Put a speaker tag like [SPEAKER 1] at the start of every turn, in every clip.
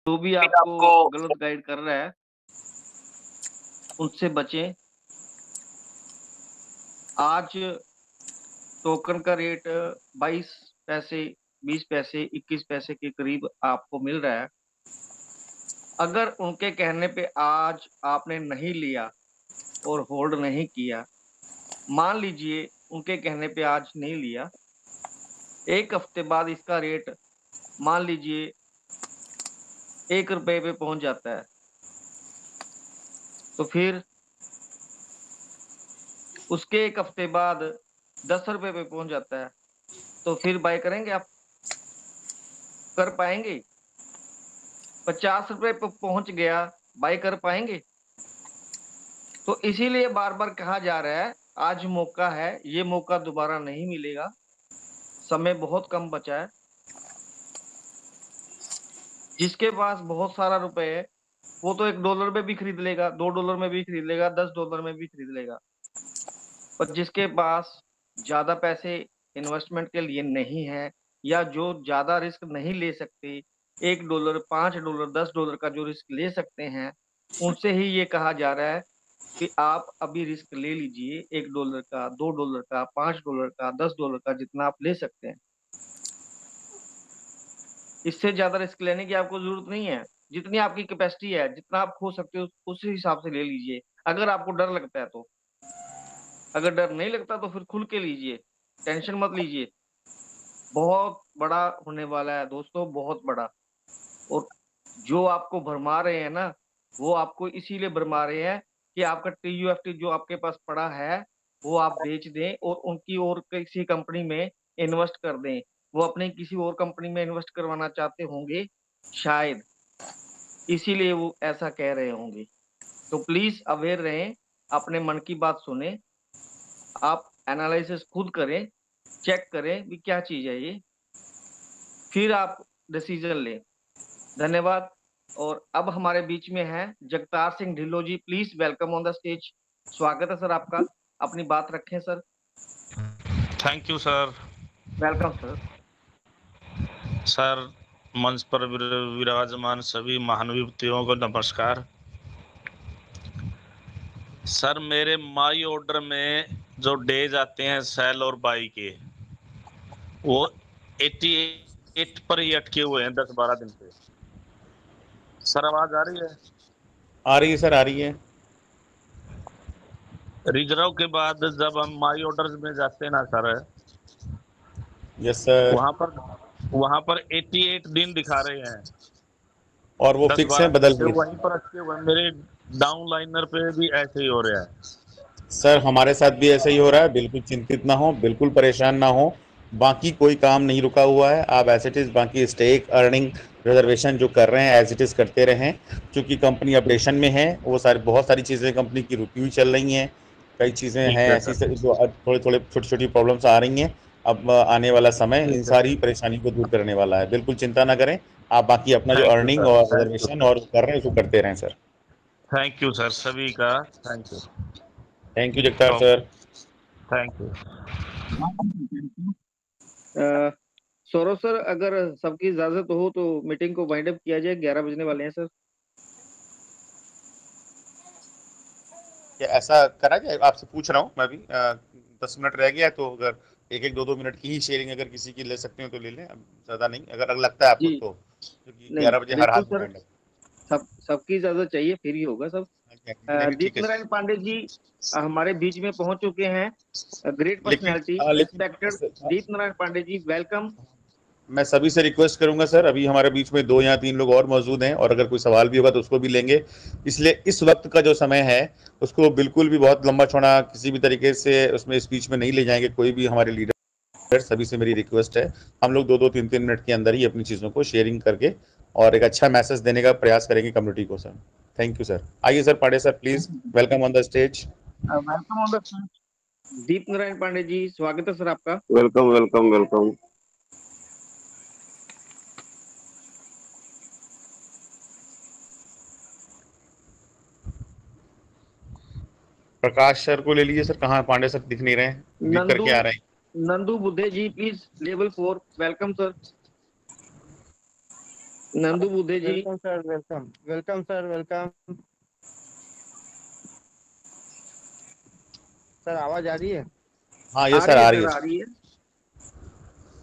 [SPEAKER 1] जो भी आपको गलत गाइड कर रहा है उससे बचें। आज टोकन का रेट 22 पैसे, 20 पैसे, 21 पैसे के करीब आपको मिल रहा है। अगर उनके कहने पे आज आपने नहीं लिया और होल्ड नहीं किया, मान लीजिए उनके कहने पे आज नहीं लिया, एक हफ्ते बाद इसका रेट मान लीजिए 1 रुपए पे पहुंच जाता है, तो फिर उसके एक हफ्ते बाद 10 रुपए पे पहुंच जाता है, तो फिर बाय करेंगे आप? कर पाएंगे? 50 रुपए पे पहुंच गया, बाय कर पाएंगे? तो इसीलिए बार बार कहा जा रहा है आज मौका है, ये मौका दोबारा नहीं मिलेगा। समय बहुत कम बचा है। जिसके पास बहुत सारा रुपए है वो तो $1 में भी खरीद लेगा, $2 में भी खरीद लेगा, $10 में भी खरीद लेगा। पर जिसके पास ज्यादा पैसे इन्वेस्टमेंट के लिए नहीं है, या जो ज्यादा रिस्क नहीं ले सकते, $1, $5, $10 का जो रिस्क ले सकते हैं, उनसे ही ये कहा जा रहा है कि आप अभी रिस्क ले लीजिए। $1 का, $2 का, $5 का, $10 का, जितना आप ले सकते हैं। इससे ज्यादा रिस्क लेने की आपको जरूरत नहीं है। जितनी आपकी कैपेसिटी है, जितना आप खो सकते हो उस हिसाब से ले लीजिए, अगर आपको डर लगता है तो। अगर डर नहीं लगता तो फिर खुल के लीजिए, टेंशन मत लीजिए। बहुत बड़ा होने वाला है दोस्तों, बहुत बड़ा। और जो आपको भरमा रहे हैं ना, वो आपको इसीलिए भरमा रहे हैं कि आपका TUFT जो आपके पास पड़ा है वो आप बेच दें और उनकी और किसी कंपनी में इन्वेस्ट कर दें। वो अपनी किसी और कंपनी में इन्वेस्ट करवाना चाहते होंगे शायद, इसीलिए वो ऐसा कह रहे होंगे। तो प्लीज अवेयर रहें, अपने मन की बात सुने, आप एनालिसिस खुद करें, चेक करें भी क्या चीज है ये, फिर आप डिसीजन लें। धन्यवाद। और अब हमारे बीच में है Jagtar Singh Dhillon ji, please welcome on the stage. स्वागत है सर आपका, अपनी बात रखें sir.
[SPEAKER 2] Thank you sir.
[SPEAKER 1] Welcome sir.
[SPEAKER 2] Sir, मंच पर विराजमान सभी महानुभावों को नमस्कार। सर, मेरे माई ऑर्डर में जो डेज आते हैं सेल और बाई के, वो 88 पर ही अटके हुए हैं 10-12 दिन से। सर, आवाज आ रही है?
[SPEAKER 3] आ रही है सर, आ रही है।
[SPEAKER 2] रिजर्व के बाद जब हम माई ऑर्डर में जाते हैं ना सर,
[SPEAKER 3] यस सर।
[SPEAKER 2] वहां पर 88 दिन दिखा रहे हैं
[SPEAKER 3] और वो फिक्स है, बदल गए
[SPEAKER 2] वहीं पर अटके हुए। मेरे डाउन लाइनर पे भी ऐसे ही हो रहा है
[SPEAKER 3] सर। हमारे साथ भी ऐसा ही हो रहा है। बिल्कुल चिंतित ना हो, बिल्कुल परेशान ना हो। बाकी कोई काम नहीं रुका हुआ है। आप एज इट इज बाकी स्टेक अर्निंग रिजर्वेशन जो कर रहे हैं एज इट इज करते रहें, क्योंकि कंपनी अपडेशन में है। वो सारी बहुत सारी चीज़ें कंपनी की रुकी हुई चल रही हैं। कई चीज़ें
[SPEAKER 2] ठीक
[SPEAKER 3] हैं
[SPEAKER 2] है
[SPEAKER 3] ऐसी
[SPEAKER 2] सर।
[SPEAKER 3] जो थोड़े थोड़े छोटी छोटी प्रॉब्लम्स आ रही हैं। अब आने वाला समय इन
[SPEAKER 2] ठीक है
[SPEAKER 3] सारी परेशानी को दूर करने वाला है। बिल्कुल चिंता ना करें। आप बाकी अपना जो
[SPEAKER 2] थैंक यू
[SPEAKER 3] अर्निंग
[SPEAKER 2] सर।
[SPEAKER 3] और
[SPEAKER 2] थैंक यू
[SPEAKER 3] रिजर्वेशन और कर रहे हैं उसको करते रहें सर।
[SPEAKER 2] थैंक यू सर, सभी का thank you.
[SPEAKER 3] Thank you Jagtar
[SPEAKER 2] okay,
[SPEAKER 3] sir.
[SPEAKER 2] Thank you.
[SPEAKER 1] Saurabh sir, अगर सबकी इजाजत हो तो मीटिंग को वाइंड अप किया जाए, 11 बजने वाले हैं सर।
[SPEAKER 3] क्या ऐसा करा जाए? आपसे पूछ रहा हूँ मैं भी। 10 मिनट रह गया है, तो अगर एक एक दो दो मिनट की ही शेयरिंग अगर किसी की ले सकते हो तो ले लें। अब ज्यादा नहीं, अगर लगता है आपको
[SPEAKER 1] जी
[SPEAKER 3] तो, क्योंकि
[SPEAKER 1] नहीं,
[SPEAKER 3] 11 बजे हर
[SPEAKER 1] बिल्कुल
[SPEAKER 3] हाल में
[SPEAKER 1] सर,
[SPEAKER 3] बैंड
[SPEAKER 1] सबकी इजाजत चाहिए फिर ही होगा सब।
[SPEAKER 3] नहीं, ठीक
[SPEAKER 1] दीप
[SPEAKER 3] है सर।
[SPEAKER 1] नारायण पांडे जी हमारे बीच में पहुंच चुके हैं। ग्रेट
[SPEAKER 3] लेकिन
[SPEAKER 1] पर्सनैलिटी, रिस्पेक्टेड
[SPEAKER 3] लेकिन
[SPEAKER 1] दीप नारायण पांडे जी, वेलकम।
[SPEAKER 3] मैं सभी से रिक्वेस्ट करूंगा सर, अभी हमारे बीच में 2 या 3 लोग और मौजूद हैं, और अगर कोई सवाल भी होगा तो उसको भी लेंगे। इसलिए इस वक्त का जो समय है उसको बिल्कुल भी बहुत लंबा चौड़ा किसी भी तरीके से उसमें स्पीच में नहीं ले जाएंगे कोई भी हमारे लीडर। सभी से मेरी रिक्वेस्ट है, हम लोग 2-2, 3-3 मिनट के अंदर ही अपनी चीज़ों को शेयरिंग करके और एक अच्छा मैसेज देने का प्रयास करेंगे कम्युनिटी को सर। Thank you sir. आइए sir, Pandey sir please, welcome on the stage.
[SPEAKER 1] Welcome on the Deep Narayan Pandey ji, स्वागत है सर आपका।
[SPEAKER 4] Welcome welcome welcome.
[SPEAKER 3] Prakash sir को ले लीजिए सर। कहाँ पांडे सर? दिख नहीं रहे हैं, लीक
[SPEAKER 1] नंदू
[SPEAKER 3] करके आ रहे हैं।
[SPEAKER 1] Nandu Buddhe ji please, level 4, welcome sir. Nandu Buddhe ji.
[SPEAKER 4] Welcome sir, welcome welcome sir, welcome sir. आवाज आ रही है?
[SPEAKER 3] हाँ ये
[SPEAKER 1] आ
[SPEAKER 3] सर
[SPEAKER 1] रही है
[SPEAKER 3] आ रही
[SPEAKER 1] सर,
[SPEAKER 3] है
[SPEAKER 1] आ रही है।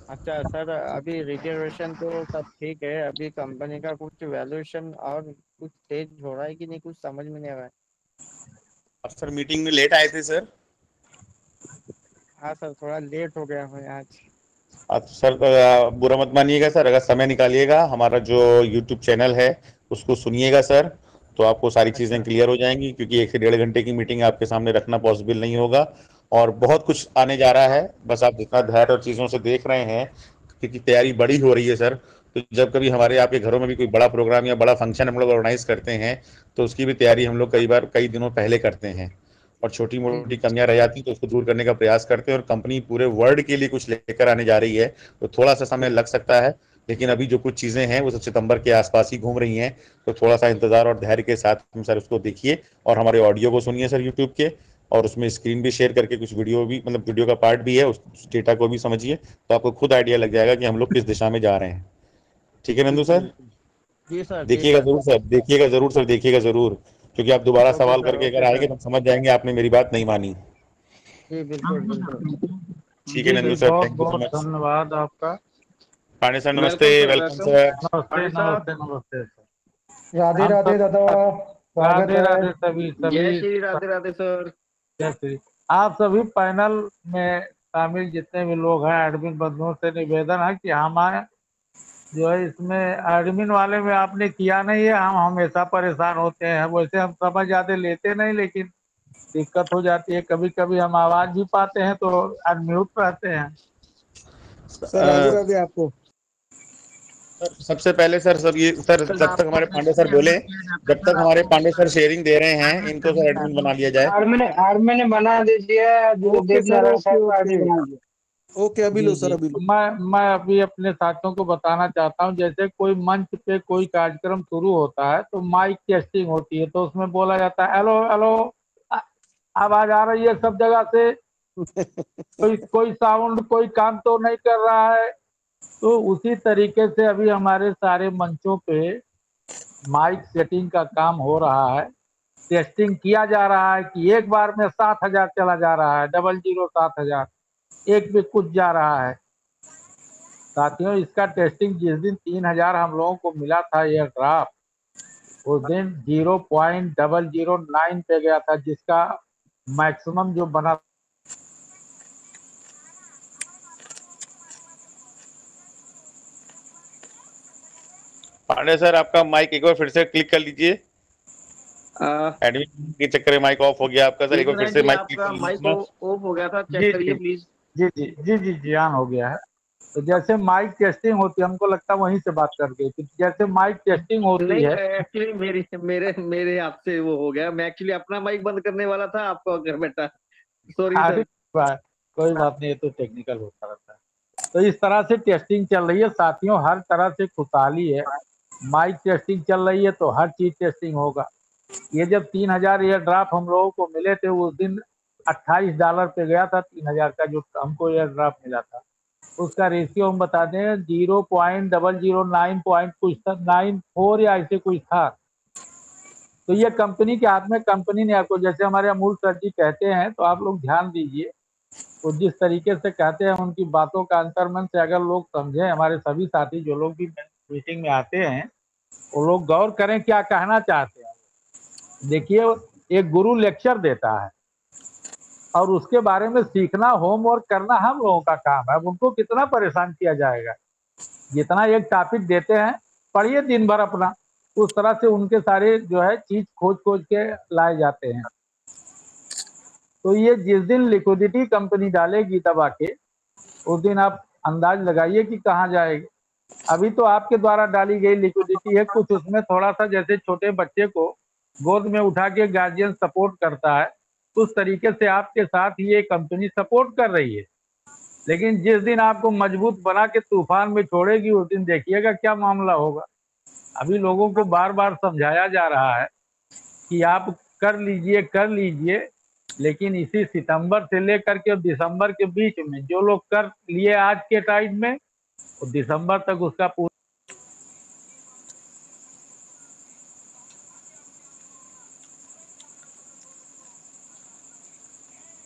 [SPEAKER 4] अच्छा सर, अभी रिजर्वेशन तो सब ठीक है, अभी कंपनी का कुछ वैल्यूएशन और कुछ तेज हो रहा है कि नहीं, कुछ समझ में नहीं आ रहा है।
[SPEAKER 3] अब सर मीटिंग में लेट आए थे सर।
[SPEAKER 4] हाँ सर, थोड़ा लेट हो गया मैं आज।
[SPEAKER 3] अब सर बुरा मत मानिएगा सर, अगर समय निकालिएगा हमारा जो यूट्यूब चैनल है उसको सुनिएगा सर, तो आपको सारी चीज़ें
[SPEAKER 4] अच्छा
[SPEAKER 3] क्लियर हो जाएंगी, क्योंकि 1 से 1.5 घंटे की मीटिंग आपके सामने रखना पॉसिबल नहीं होगा। और बहुत कुछ आने जा रहा है, बस आप जितना धैर्य और चीज़ों से देख रहे हैं, क्योंकि तैयारी बड़ी हो रही है सर। तो जब कभी हमारे आपके घरों में भी कोई बड़ा प्रोग्राम या बड़ा फंक्शन हम लोग ऑर्गेनाइज करते हैं, तो उसकी भी तैयारी हम लोग कई बार कई दिनों पहले करते हैं, और छोटी
[SPEAKER 4] जी
[SPEAKER 3] मोटी
[SPEAKER 4] जी।
[SPEAKER 3] कमियां रह जाती तो उसको दूर करने का प्रयास करते हैं। और कंपनी पूरे वर्ल्ड के लिए कुछ लेकर आने जा रही है, तो थोड़ा सा समय लग सकता है, लेकिन अभी जो कुछ चीजें हैं वो सब सितंबर के आसपास ही घूम रही हैं। तो थोड़ा सा इंतजार और धैर्य के साथ हम सर उसको देखिए, और हमारे ऑडियो को सुनिए सर यूट्यूब के, और उसमें स्क्रीन भी शेयर करके कुछ वीडियो भी, मतलब वीडियो का पार्ट भी है, उस डेटा को भी समझिए, तो आपको खुद आइडिया लग जाएगा कि हम लोग किस दिशा में जा रहे हैं। ठीक है नंदू
[SPEAKER 4] बिल्कुल
[SPEAKER 3] सर?
[SPEAKER 4] बिल्कुल। जी सर, जी
[SPEAKER 3] देखिएगा
[SPEAKER 4] सर।
[SPEAKER 3] जरूर सर, देखिएगा जरूर सर, देखिएगा जरूर, क्योंकि आप दोबारा
[SPEAKER 4] ओके
[SPEAKER 3] सवाल
[SPEAKER 4] सर,
[SPEAKER 3] करके
[SPEAKER 4] ओके
[SPEAKER 3] अगर आएंगे
[SPEAKER 4] सर।
[SPEAKER 3] तो हम समझ जाएंगे आपने मेरी बात नहीं मानी।
[SPEAKER 4] जी बिल्कुल बिल्कुल।
[SPEAKER 3] ठीक है
[SPEAKER 5] जी जी,
[SPEAKER 3] नंदू सर,
[SPEAKER 5] बहुत
[SPEAKER 3] थैंक यू सो
[SPEAKER 5] बहुत
[SPEAKER 3] मच।
[SPEAKER 5] धन्यवाद आपका।
[SPEAKER 3] पांडे सर नमस्ते,
[SPEAKER 1] welcome sir,
[SPEAKER 3] welcome
[SPEAKER 1] welcome.
[SPEAKER 3] Sir.
[SPEAKER 5] नमस्ते
[SPEAKER 1] पांडे साहब,
[SPEAKER 5] नमस्ते नमस्ते सर।
[SPEAKER 6] राधे
[SPEAKER 5] हम
[SPEAKER 6] राधे
[SPEAKER 5] सब
[SPEAKER 6] दादा, स्वागत
[SPEAKER 5] राधे
[SPEAKER 6] है।
[SPEAKER 5] राधे सभी
[SPEAKER 1] जय
[SPEAKER 5] सभी
[SPEAKER 1] श्री राधे राधे सर।
[SPEAKER 5] जैसे आप सभी पैनल में शामिल जितने भी लोग हैं, एडमिन बंधुओं से निवेदन है कि हमारे जो है इसमें एडमिन वाले में आपने किया नहीं है, हम हमेशा परेशान होते हैं। वैसे हम समझ ज्यादा लेते नहीं, लेकिन दिक्कत हो जाती है, कभी कभी हम आवाज भी पाते हैं तो अनम्यूट रहते हैं।
[SPEAKER 6] सर राधे राधे आपको।
[SPEAKER 3] सबसे पहले सर, सब ये सर,
[SPEAKER 1] सर
[SPEAKER 3] जब तक
[SPEAKER 1] आपको
[SPEAKER 3] हमारे पांडे सर
[SPEAKER 1] इसलिए
[SPEAKER 3] बोले,
[SPEAKER 1] अनम्यूट किया जाता
[SPEAKER 3] जब
[SPEAKER 1] है
[SPEAKER 3] तक
[SPEAKER 1] सर,
[SPEAKER 3] हमारे
[SPEAKER 1] आपको
[SPEAKER 3] पांडे सर
[SPEAKER 1] बताया
[SPEAKER 3] शेयरिंग दे रहे हैं,
[SPEAKER 1] एडमिन
[SPEAKER 3] इनको
[SPEAKER 1] सभी
[SPEAKER 3] सर एडमिन
[SPEAKER 1] साथियों
[SPEAKER 3] बना
[SPEAKER 1] को
[SPEAKER 3] लिया जाए।
[SPEAKER 6] आर्मी ने बना दीजिए,
[SPEAKER 4] ओके
[SPEAKER 6] देव
[SPEAKER 4] सर,
[SPEAKER 6] नारायण
[SPEAKER 4] ओके
[SPEAKER 6] साहब को आर्मी
[SPEAKER 4] ओके।
[SPEAKER 6] बना दीजिए। ओके, अभी
[SPEAKER 5] जी
[SPEAKER 6] लो सर,
[SPEAKER 5] जी,
[SPEAKER 6] अभी
[SPEAKER 5] तो
[SPEAKER 6] लो।
[SPEAKER 5] मैं अभी अपने साथियों को बताना चाहता हूँ, जैसे कोई मंच पे कोई कार्यक्रम शुरू होता है तो माइक टेस्टिंग होती है, तो उसमें बोला जाता है हेलो हेलो, आ- आवाज आ रही है सब जगह से, कोई कोई साउंड कोई काम तो नहीं कर रहा है। तो उसी तरीके से अभी हमारे सारे मंचों पे माइक सेटिंग का काम हो रहा है, टेस्टिंग किया जा रहा है कि एक बार में 7,000 चला जा रहा है, 0007,000 एक भी कुछ जा रहा है। साथियों, इसका टेस्टिंग जिस दिन 3,000 हम लोगों को मिला था ये ड्राफ्ट, उस दिन 0.009 पे गया था, जिसका मैक्सिमम जो बना।
[SPEAKER 3] पांडे सर आपका माइक एक बार फिर से क्लिक कर लीजिए,
[SPEAKER 1] आ,
[SPEAKER 3] एडमिन के चक्कर में माइक ऑफ हो गया आपका सर, एक
[SPEAKER 1] एक
[SPEAKER 3] बार फिर
[SPEAKER 1] मिनट
[SPEAKER 3] से
[SPEAKER 1] जी,
[SPEAKER 3] माइक क्लिक
[SPEAKER 1] आपका
[SPEAKER 3] कर
[SPEAKER 1] माइक
[SPEAKER 3] लीजिए।
[SPEAKER 1] ऑफ हो गया था, चेक
[SPEAKER 5] जी
[SPEAKER 1] करिए
[SPEAKER 5] जी
[SPEAKER 1] प्लीज।
[SPEAKER 5] जी जी जी जी जी ऑन हो गया है। तो जैसे माइक टेस्टिंग होती है, हमको लगता है वहीं से बात कर गई थी, जैसे माइक टेस्टिंग होती
[SPEAKER 1] नहीं,
[SPEAKER 5] है।
[SPEAKER 1] एक्चुअली मेरी मेरे मेरे आपसे वो हो गया, मैं एक्चुअली अपना माइक बंद करने वाला था, आपको घर बैठा। सॉरी
[SPEAKER 5] अरे
[SPEAKER 1] सर।
[SPEAKER 5] कोई बात नहीं, ये तो टेक्निकल होता रहता है। तो इस तरह से टेस्टिंग चल रही है साथियों, हर तरह से खुशहाली है। माइक टेस्टिंग चल रही है तो हर चीज टेस्टिंग होगा। ये जब 3,000 एयर ड्राफ्ट हम लोगों को मिले थे, उस दिन $28 पे गया था 3,000 का जो हमको एयर ड्राफ्ट मिला था। उसका रेशियो हम बता दें 0.009 पॉइंट कुछ था, 94 या ऐसे कुछ था। तो ये कंपनी के हाथ में, कंपनी ने आपको, जैसे हमारे अमूल सर जी कहते हैं, तो आप लोग ध्यान दीजिए, वो जिस तरीके से कहते हैं उनकी बातों का अंतर्मन से अगर लोग समझें, हमारे सभी साथी जो लोग भी मीटिंग में आते हैं वो लोग गौर करें क्या कहना चाहते हैं। देखिए, एक गुरु लेक्चर देता है और उसके बारे में सीखना, होमवर्क करना हम लोगों का काम है। अब उनको कितना परेशान किया जाएगा। जितना एक टॉपिक देते हैं, पढ़िए दिन भर अपना, उस तरह से उनके सारे जो है चीज खोज खोज के लाए जाते हैं। तो ये जिस दिन लिक्विडिटी कंपनी डालेगी दबा के, उस दिन आप अंदाज लगाइए कि कहाँ जाएगी। अभी तो आपके द्वारा डाली गई लिक्विडिटी है, कुछ उसमें थोड़ा सा जैसे छोटे बच्चे को गोद में उठा के गार्जियन सपोर्ट करता है, उस तरीके से आपके साथ ही ये कंपनी सपोर्ट कर रही है। लेकिन जिस दिन आपको मजबूत बना के तूफान में छोड़ेगी, उस दिन देखिएगा क्या मामला होगा। अभी लोगों को बार बार समझाया जा रहा है कि आप कर लीजिए, लेकिन इसी सितंबर से लेकर के दिसंबर के बीच में जो लोग कर लिए आज के टाइम में, वो दिसंबर तक उसका पूरा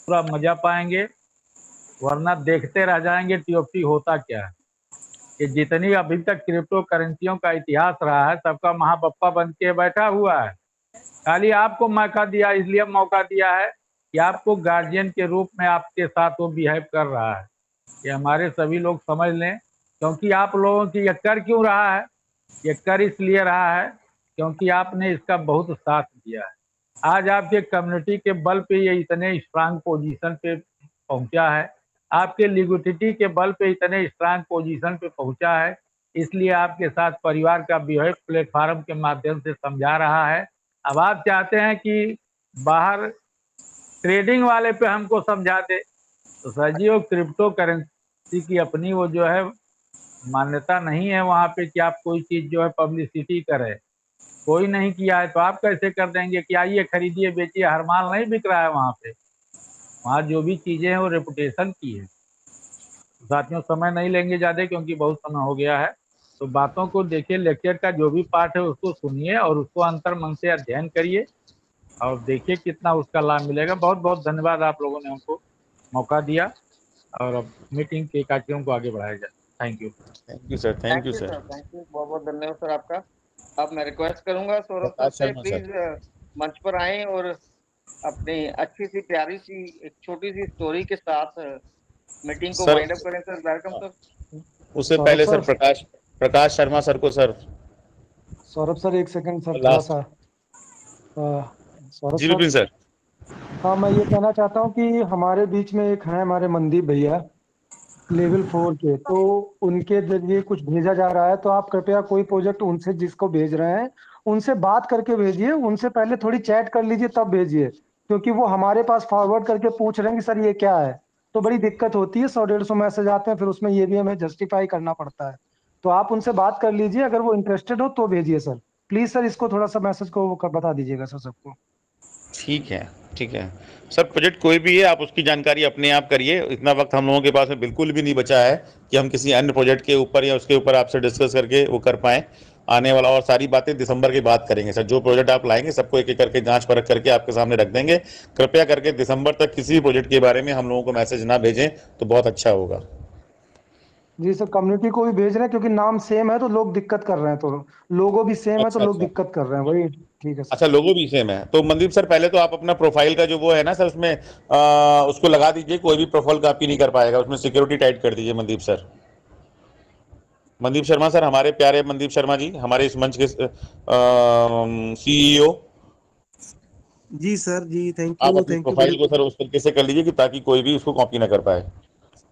[SPEAKER 5] पूरा मजा पाएंगे, वरना देखते रह जाएंगे टीओपी होता क्या है। ये जितनी अभी तक क्रिप्टो करेंसियों का इतिहास रहा है, सबका महापप्पा बन के बैठा हुआ है। खाली आपको मौका दिया, इसलिए मौका दिया है कि आपको गार्जियन के रूप में आपके साथ वो बिहेव कर रहा है। ये हमारे सभी लोग समझ लें, क्योंकि आप लोगों की ये कर क्यों रहा है, ये कर इसलिए रहा है क्योंकि आपने इसका बहुत साथ दिया है। आज आपके कम्युनिटी के बल पे ये इतने स्ट्रांग पोजीशन पे पहुंचा है, आपके लिक्विडिटी के बल पे इतने स्ट्रांग पोजीशन पे पहुंचा है, इसलिए आपके साथ परिवार का बिहेव प्लेटफार्म के माध्यम से समझा रहा है। अब आप चाहते हैं कि बाहर ट्रेडिंग वाले पे हमको समझा दे, तो सर जी वो क्रिप्टो करेंसी की अपनी वो जो है मान्यता नहीं है वहाँ पे कि आप कोई चीज जो है पब्लिसिटी करें। कोई नहीं किया है तो आप कैसे कर देंगे कि आइए खरीदिए बेचिए। हर माल नहीं बिक रहा है वहाँ पे, वहाँ जो भी चीजें हैं वो रेपुटेशन की है। साथियों समय नहीं लेंगे ज्यादा क्योंकि बहुत समय हो गया है, तो बातों को देखिए, लेक्चर का जो भी पार्ट है उसको सुनिए और उसको अंतर मन से अध्ययन करिए और देखिए कितना उसका लाभ मिलेगा। बहुत बहुत धन्यवाद, आप लोगों ने हमको मौका दिया और अब मीटिंग के कार्यक्रम को आगे बढ़ाया जाए। Thank you
[SPEAKER 3] sir, thank you sir.
[SPEAKER 1] Thank you, बहुत बहुत धन्यवाद सर आपका। अब मैं रिक्वेस्ट करूंगा सौरभ सर
[SPEAKER 3] प्रकाश
[SPEAKER 1] से
[SPEAKER 3] शर्मा
[SPEAKER 1] प्लीज मंच पर आए और अपनी अच्छी सी प्यारी सी एक छोटी सी स्टोरी के साथ मीटिंग को
[SPEAKER 3] सर,
[SPEAKER 1] वाइंड अप करें सर। Welcome sir.
[SPEAKER 3] उससे पहले सर प्रकाश शर्मा सर को सर।
[SPEAKER 6] सौरभ सर एक सेकंड सर, थोड़ा
[SPEAKER 3] लास्ट।
[SPEAKER 6] सा सौरभ
[SPEAKER 3] जी
[SPEAKER 6] सर।
[SPEAKER 3] विपिन सर।
[SPEAKER 6] हाँ, मैं ये कहना चाहता हूँ कि हमारे बीच में एक है हमारे मनदीप भैया लेवल 4 के, तो उनके जरिए कुछ भेजा जा रहा है, तो आप कृपया कोई प्रोजेक्ट उनसे जिसको भेज रहे हैं उनसे बात करके भेजिए, उनसे पहले थोड़ी चैट कर लीजिए तब भेजिए, क्योंकि वो हमारे पास फॉरवर्ड करके पूछ रहे हैं कि सर ये क्या है, तो बड़ी दिक्कत होती है। 100-150 मैसेज आते हैं, फिर उसमें ये भी हमें जस्टिफाई करना पड़ता है। तो आप उनसे बात कर लीजिए, अगर वो इंटरेस्टेड हो तो भेजिए सर। प्लीज सर इसको थोड़ा सा मैसेज को बता दीजिएगा सर सबको।
[SPEAKER 3] ठीक है, ठीक है सर। प्रोजेक्ट कोई भी है आप उसकी जानकारी अपने आप करिए, इतना वक्त हम लोगों के पास में बिल्कुल भी नहीं बचा है कि हम किसी अन्य प्रोजेक्ट के ऊपर या उसके ऊपर आपसे डिस्कस करके वो कर पाएँ आने वाला। और सारी बातें दिसंबर की बात करेंगे सर। जो प्रोजेक्ट आप लाएंगे सबको एक एक करके जांच परख करके आपके सामने रख देंगे। कृपया करके दिसंबर तक किसी भी प्रोजेक्ट के बारे में हम लोगों को मैसेज ना भेजें तो बहुत अच्छा होगा।
[SPEAKER 6] जी सर, कम्युनिटी को भी भेज रहे हैं क्योंकि नाम सेम है तो लोग दिक्कत कर रहे हैं, तो लोगो भी सेम है तो
[SPEAKER 3] अच्छा
[SPEAKER 6] लोग
[SPEAKER 3] अच्छा
[SPEAKER 6] दिक्कत कर रहे हैं, वही ठीक है सर।
[SPEAKER 3] अच्छा, लोगो भी सेम है तो मनदीप सर पहले तो आप अपना प्रोफाइल का जो वो है ना सर उसमें उसको लगा दीजिए। कोई भी प्रोफाइल कॉपी नहीं कर पाएगा, उसमें सिक्योरिटी टाइट कर दीजिए मनदीप सर। मनदीप शर्मा सर, हमारे प्यारे मनदीप शर्मा जी, हमारे इस मंच के सीईओ।
[SPEAKER 6] जी सर, जी
[SPEAKER 3] आप
[SPEAKER 6] थैंक
[SPEAKER 3] अपनी
[SPEAKER 6] यू
[SPEAKER 3] प्रोफाइल को सर उस तरीके से कर लीजिए कि ताकि कोई भी उसको कॉपी ना कर पाए।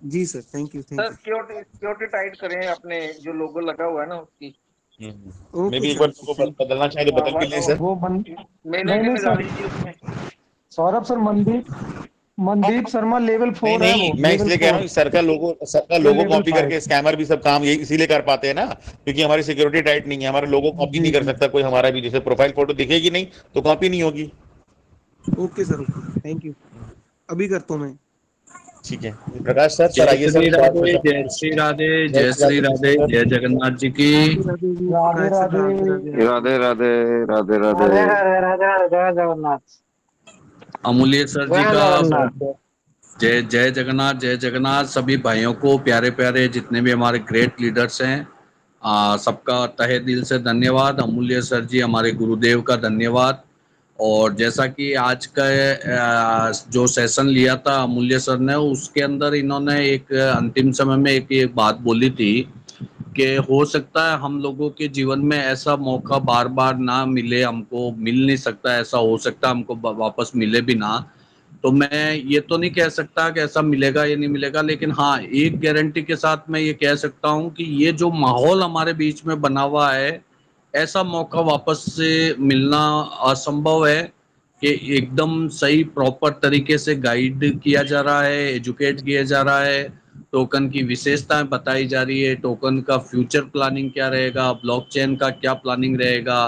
[SPEAKER 6] जी sir, thank you
[SPEAKER 1] sir security tight करें अपने जो लोगो लगा हुआ है ना उसकी।
[SPEAKER 3] मैं भी एक बार लोगो बदलना चाहे तो बदल भी ले सर।
[SPEAKER 6] वो
[SPEAKER 1] मेल
[SPEAKER 6] नहीं
[SPEAKER 1] आईडी
[SPEAKER 6] नहीं
[SPEAKER 1] लगा
[SPEAKER 6] सर,
[SPEAKER 1] लीजिए उसमें।
[SPEAKER 6] सौरभ सर, मनदीप शर्मा लेवल 4 है,
[SPEAKER 3] नहीं
[SPEAKER 6] वो
[SPEAKER 3] मैं
[SPEAKER 6] लेवल
[SPEAKER 3] इसलिए कह रहा
[SPEAKER 6] 4
[SPEAKER 3] हूँ सर का
[SPEAKER 6] ये
[SPEAKER 3] लोगो
[SPEAKER 6] लेवल
[SPEAKER 3] कॉपी
[SPEAKER 6] 5।
[SPEAKER 3] करके स्कैमर भी सब काम यही इसीलिए कर पाते हैं ना, क्योंकि हमारी सिक्योरिटी टाइट नहीं है। हमारा लोगो कॉपी
[SPEAKER 6] जी
[SPEAKER 3] नहीं कर
[SPEAKER 6] जी,
[SPEAKER 3] सकता कोई हमारा भी। जैसे प्रोफाइल फोटो दिखेगी नहीं तो कॉपी नहीं होगी।
[SPEAKER 6] Okay sir, okay thank you, अभी करता हूँ मैं।
[SPEAKER 3] ठीक है प्रकाश सर। सर
[SPEAKER 7] जय
[SPEAKER 3] आइए
[SPEAKER 7] श्री
[SPEAKER 3] सर।
[SPEAKER 7] राधे, जय श्री राधे, जय श्री राधे, जय जगन्नाथ जी की।
[SPEAKER 6] राधे राधे
[SPEAKER 8] राधे राधे राधे राधे
[SPEAKER 6] जय जगन्नाथ।
[SPEAKER 7] अमूल्य सर जी का जय जय जगन्नाथ, जय जगन्नाथ। सभी भाइयों को प्यारे प्यारे जितने भी हमारे ग्रेट लीडर्स हैं सबका तहे दिल से धन्यवाद। अमूल्य सर जी हमारे गुरुदेव का धन्यवाद। और जैसा कि आज का जो सेशन लिया था अमूल्य सर ने, उसके अंदर इन्होंने एक अंतिम समय में एक बात बोली थी कि हो सकता है हम लोगों के जीवन में ऐसा मौका बार बार ना मिले, हमको मिल नहीं सकता, ऐसा हो सकता है हमको वापस मिले भी ना। तो मैं ये तो नहीं कह सकता कि ऐसा मिलेगा या नहीं मिलेगा, लेकिन हाँ एक गारंटी के साथ मैं ये कह सकता हूँ कि ये जो माहौल हमारे बीच में बना हुआ है, ऐसा मौका वापस से मिलना असंभव है कि एकदम सही प्रॉपर तरीके से गाइड किया जा रहा है, एजुकेट किया जा रहा है, टोकन की विशेषताएं बताई जा रही है, टोकन का फ्यूचर प्लानिंग क्या रहेगा, ब्लॉकचेन का क्या प्लानिंग रहेगा,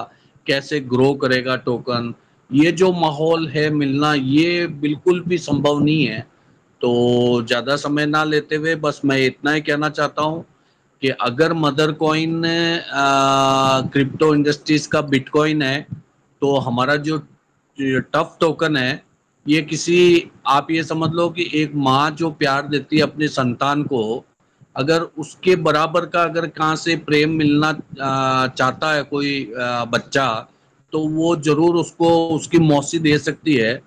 [SPEAKER 7] कैसे ग्रो करेगा टोकन। ये जो माहौल है मिलना, ये बिल्कुल भी संभव नहीं है। तो ज़्यादा समय ना लेते हुए बस मैं इतना ही कहना चाहता हूँ कि अगर मदर कॉइन क्रिप्टो इंडस्ट्रीज का बिटकॉइन है, तो हमारा जो टफ टोकन है ये किसी, आप ये समझ लो कि एक माँ जो प्यार देती है अपने संतान को, अगर उसके बराबर का अगर कहाँ से प्रेम मिलना चाहता है कोई बच्चा, तो वो जरूर उसको उसकी मौसी दे सकती है।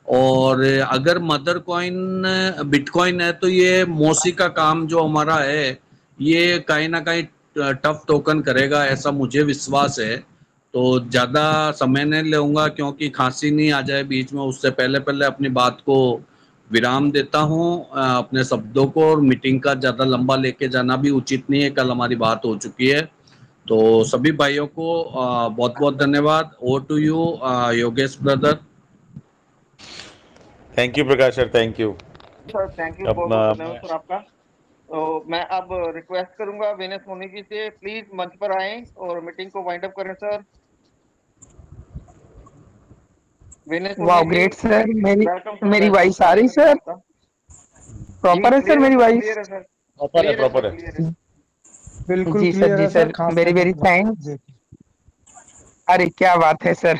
[SPEAKER 7] और अगर मदर कॉइन बिटकॉइन है तो ये मौसी का काम जो हमारा है ये कहीं ना कहीं टफ टोकन करेगा, ऐसा मुझे विश्वास है। तो ज्यादा समय नहीं लूंगा क्योंकि खांसी नहीं आ जाए बीच में, उससे पहले पहले अपनी बात को विराम देता हूं अपने शब्दों को, और मीटिंग का ज्यादा लंबा लेके जाना भी उचित नहीं है, कल हमारी बात हो चुकी है। तो सभी भाइयों को बहुत बहुत धन्यवाद। Over to you Yogesh brother.
[SPEAKER 3] Thank you Prakash sir, thank you.
[SPEAKER 1] Sir thank you, बहुत बहुत धन्यवाद सर आपका। तो मैं अब रिक्वेस्ट करूंगा विनय सोनी जी से, प्लीज मंच पर आए और मीटिंग को वाइंड अप करें सर। विनय सोनी
[SPEAKER 9] वाह
[SPEAKER 1] जी,
[SPEAKER 9] ग्रेट सर। मेरी
[SPEAKER 1] वेलकम सर,
[SPEAKER 9] मेरी
[SPEAKER 1] वेलकम
[SPEAKER 9] वॉइस
[SPEAKER 1] सर,
[SPEAKER 9] आ रही सर?
[SPEAKER 1] आपका।
[SPEAKER 9] प्रॉपर है सर मेरी वॉइस?
[SPEAKER 1] क्लियर है सर,
[SPEAKER 3] प्रॉपर है,
[SPEAKER 1] क्लियर है
[SPEAKER 3] प्रॉपर
[SPEAKER 1] सर,
[SPEAKER 3] है।
[SPEAKER 1] क्लियर है।
[SPEAKER 6] बिल्कुल
[SPEAKER 9] जी
[SPEAKER 6] क्लियर
[SPEAKER 9] सर, जी
[SPEAKER 6] है सर,
[SPEAKER 9] सर,
[SPEAKER 6] खास
[SPEAKER 9] वेरी वेरी
[SPEAKER 6] करके
[SPEAKER 9] थैंक्स।
[SPEAKER 6] जी।
[SPEAKER 9] अरे क्या बात है सर।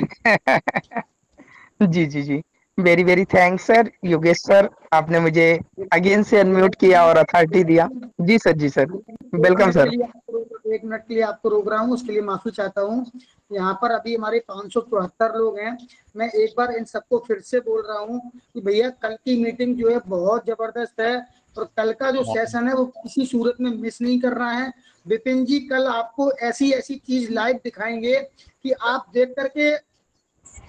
[SPEAKER 9] जी जी जी, very very thanks sir. Yogesh sir, आपने मुझे अगेन से अनम्यूट किया और अथॉरिटी दिया। जी सर, जी सर, वेलकम सर।
[SPEAKER 10] एक मिनट के लिए आपको रोक रहा हूँ, उसके लिए माफी चाहता हूँ। यहाँ पर अभी हमारे 574 लोग हैं। मैं एक बार इन सबको फिर से बोल रहा हूँ कि भैया कल की मीटिंग जो है बहुत जबरदस्त है, और कल का जो सेशन है वो किसी सूरत में मिस नहीं करना है। विपिन जी कल आपको ऐसी ऐसी चीज लाइव दिखाएंगे कि आप देख करके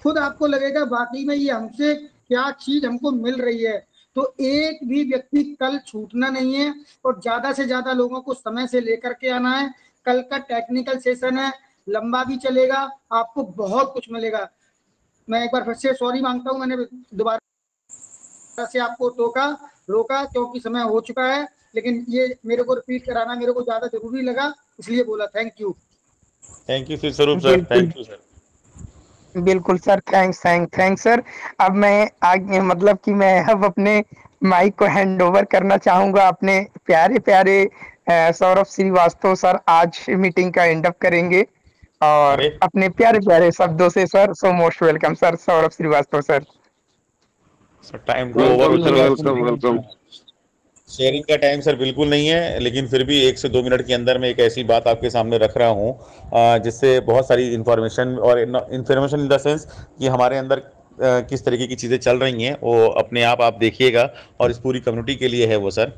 [SPEAKER 10] खुद आपको लगेगा वाकई में ये हमसे क्या चीज हमको मिल रही है। तो एक भी व्यक्ति कल छूटना नहीं है, और ज्यादा से ज्यादा लोगों को समय से लेकर के आना है। कल का टेक्निकल सेशन है, लंबा भी चलेगा, आपको बहुत कुछ मिलेगा। मैं एक बार फिर से सॉरी मांगता हूँ, मैंने दोबारा से आपको रोका क्योंकि समय हो चुका है, लेकिन ये मेरे को रिपीट कराना मेरे को ज्यादा जरूरी लगा, इसलिए बोला। Thank you.
[SPEAKER 3] थैंक यू स्वरूप सर,
[SPEAKER 9] बिल्कुल
[SPEAKER 3] थैंक यू सर।
[SPEAKER 9] बिल्कुल सर, थैंक्स सर। अब मैं आगे मतलब कि मैं अब अपने माइक को हैंड ओवर करना चाहूंगा अपने प्यारे प्यारे सौरभ श्रीवास्तव सर। आज मीटिंग का एंड अप करेंगे और
[SPEAKER 3] अरे
[SPEAKER 9] अपने प्यारे प्यारे शब्दों से sir, so most welcome sir, Saurabh Shrivastava sir.
[SPEAKER 3] Time to over
[SPEAKER 8] welcome
[SPEAKER 3] हो
[SPEAKER 8] सर,
[SPEAKER 3] चुका है।
[SPEAKER 8] Welcome welcome.
[SPEAKER 3] शेयरिंग का टाइम सर बिल्कुल नहीं है, लेकिन फिर भी 1 से 2 मिनट के अंदर मैं एक ऐसी बात आपके सामने रख रहा हूँ जिससे बहुत सारी इन्फॉर्मेशन, और इन्फॉर्मेशन इन द सेंस कि हमारे अंदर किस तरीके की चीज़ें चल रही हैं वो अपने आप देखिएगा, और इस पूरी कम्युनिटी के लिए है वो सर।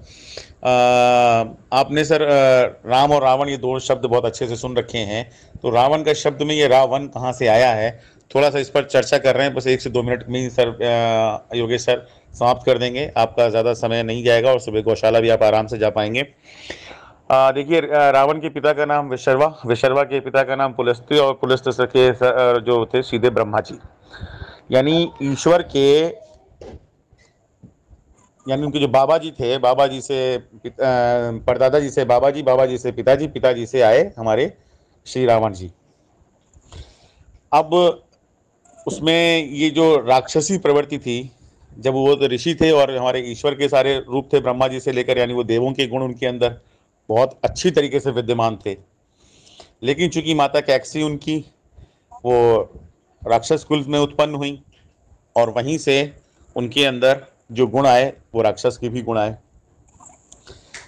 [SPEAKER 3] आपने सर राम और रावण ये दो शब्द बहुत अच्छे से सुन रखे हैं। तो रावण का शब्द में ये रावण कहाँ से आया है, थोड़ा सा इस पर चर्चा कर रहे हैं। बस 1 से 2 मिनट में ही सर योगेश सर समाप्त कर देंगे, आपका ज़्यादा समय नहीं जाएगा, और सुबह गौशाला भी आप आराम से जा पाएंगे। देखिए, रावण के पिता का नाम विशर्वा, विशर्वा के पिता का नाम पुलस्त्य, और पुलस्त्य के जो थे सीधे ब्रह्मा जी, यानी ईश्वर के, यानी उनके जो बाबा जी थे, बाबा जी से परदादा जी से बाबा जी, बाबा जी से पिताजी, पिताजी से आए हमारे श्री रावण जी। अब उसमें ये जो राक्षसी प्रवृत्ति थी, जब वो तो ऋषि थे और हमारे ईश्वर के सारे रूप थे ब्रह्मा जी से लेकर, यानी वो देवों के गुण उनके अंदर बहुत अच्छी तरीके से विद्यमान थे। लेकिन चूंकि माता कैकसी उनकी वो राक्षस कुल में उत्पन्न हुई, और वहीं से उनके अंदर जो गुण आए वो राक्षस के भी गुण आए।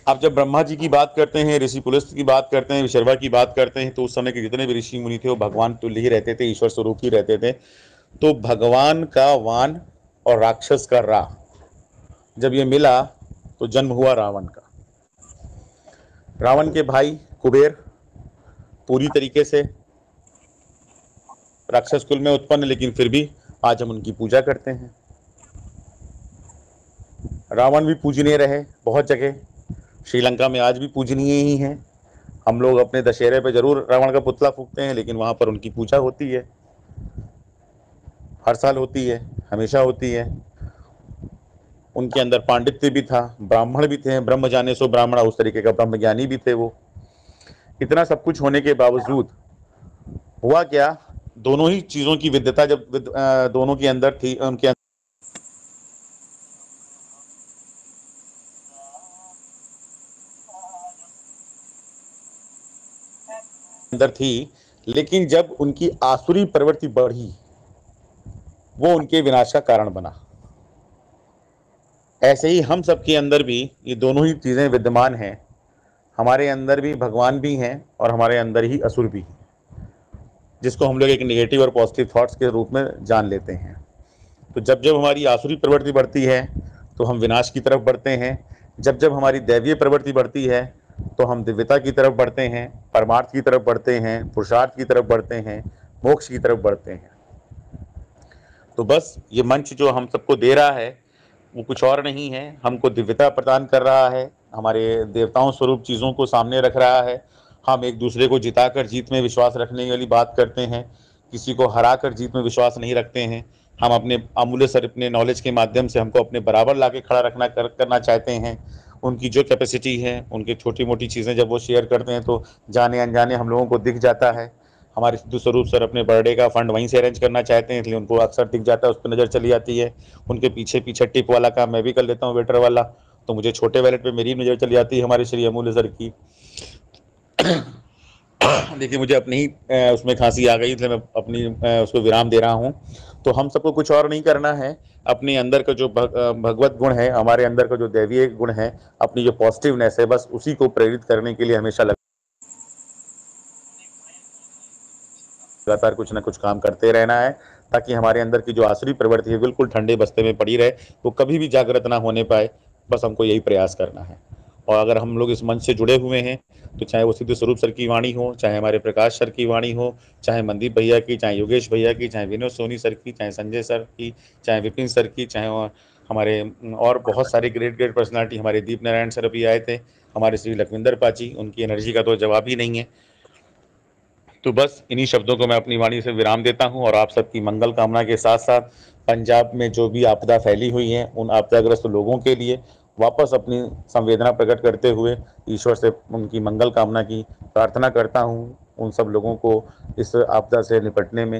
[SPEAKER 3] अब जब ब्रह्मा जी की बात करते हैं, ऋषि पुलस्त्य की बात करते हैं, विशर्वा की बात करते हैं, तो उस समय के जितने भी ऋषि मुनि थे वो भगवान तुल्य ही रहते थे, ईश्वर स्वरूप ही रहते थे। तो भगवान का वान और राक्षस का रा जब ये मिला तो जन्म हुआ रावण का। रावण के भाई कुबेर पूरी तरीके से राक्षस कुल में उत्पन्न, लेकिन फिर भी आज हम उनकी पूजा करते हैं। रावण भी पूजनीय रहे बहुत जगह, श्रीलंका में आज भी पूजनीय ही हैं। हम लोग अपने दशहरे पे जरूर रावण का पुतला फूकते हैं, लेकिन वहाँ पर उनकी पूजा होती है, हर साल होती है, हमेशा होती है। उनके अंदर पांडित्य भी था, ब्राह्मण भी थे, ब्रह्म जाने सो ब्राह्मण, उस तरीके का ब्रह्म ज्ञानी भी थे वो। इतना सब कुछ होने के बावजूद हुआ क्या, दोनों ही चीज़ों की विद्यता जब दोनों के अंदर थी, उनके अंदर थी, लेकिन जब उनकी आसुरी प्रवृत्ति बढ़ी वो उनके विनाश का कारण बना। ऐसे ही हम सबके अंदर भी ये दोनों ही चीज़ें विद्यमान हैं। हमारे अंदर भी भगवान भी हैं और हमारे अंदर ही असुर भी हैं, जिसको हम लोग एक नेगेटिव और पॉजिटिव थॉट्स के रूप में जान लेते हैं। तो जब जब हमारी आसुरी प्रवृत्ति बढ़ती है तो हम विनाश की तरफ बढ़ते हैं, जब जब हमारी दैवीय प्रवृत्ति बढ़ती है तो हम दिव्यता की तरफ बढ़ते हैं, परमार्थ की तरफ बढ़ते हैं, पुरुषार्थ की तरफ बढ़ते हैं, मोक्ष की तरफ बढ़ते हैं। तो बस ये मंच जो हम सबको दे रहा है वो कुछ और नहीं है, हमको दिव्यता प्रदान कर रहा है, हमारे देवताओं स्वरूप चीज़ों को सामने रख रहा है। हम एक दूसरे को जिताकर जीत में विश्वास रखने वाली बात करते हैं, किसी को हराकर जीत में विश्वास नहीं रखते हैं। हम अपने अमूल्य सर अपने नॉलेज के माध्यम से हमको अपने बराबर लाके खड़ा करना चाहते हैं। उनकी जो कैपेसिटी है, उनकी छोटी मोटी चीज़ें जब वो शेयर करते हैं तो जाने अनजाने हम लोगों को दिख जाता है। हमारे सिद्धू स्वरूप सर अपने बर्थडे का फंड वहीं से अरेंज करना चाहते हैं, इसलिए उनको अक्सर दिख जाता है, उस पर नज़र चली जाती है। उनके पीछे पीछे टिप वाला काम मैं भी कर लेता हूँ, वेटर वाला, तो मुझे छोटे वैलेट पे मेरी नज़र चली जाती है हमारे श्री अमूल्य सर की। देखिए मुझे अपनी ही उसमें खांसी आ गई, इसलिए मैं अपनी उसको विराम दे रहा हूँ। तो हम सबको कुछ और नहीं करना है, अपने अंदर का जो भगवत गुण है, हमारे अंदर का जो दैवीय गुण है, अपनी जो पॉजिटिवनेस है, बस उसी को प्रेरित करने के लिए हमेशा लगातार कुछ ना कुछ काम करते रहना है, ताकि हमारे अंदर की जो आसुरी प्रवृत्ति है बिल्कुल ठंडे बस्ते में पड़ी रहे, वो कभी भी जागृत ना होने पाए। बस हमको यही प्रयास करना है। और अगर हम लोग इस मंच से जुड़े हुए हैं तो चाहे वो सिद्धू स्वरूप सर की वाणी हो, चाहे हमारे प्रकाश सर की वाणी हो, चाहे मनदीप भैया की, चाहे योगेश भैया की, चाहे विनोद सोनी सर की, चाहे संजय सर की, चाहे विपिन सर की, चाहे हमारे और बहुत सारे ग्रेट पर्सनालिटी, हमारे दीप नारायण सर भी आए थे, हमारे श्री लखविंदर पाची, उनकी एनर्जी का तो जवाब ही नहीं है। तो बस इन्हीं शब्दों को मैं अपनी वाणी से विराम देता हूं और आप सबकी मंगल कामना के साथ साथ पंजाब में जो भी आपदा फैली हुई है उन आपदाग्रस्त लोगों के लिए वापस अपनी संवेदना प्रकट करते हुए ईश्वर से उनकी मंगल कामना की प्रार्थना करता हूं, उन सब लोगों को इस आपदा से निपटने में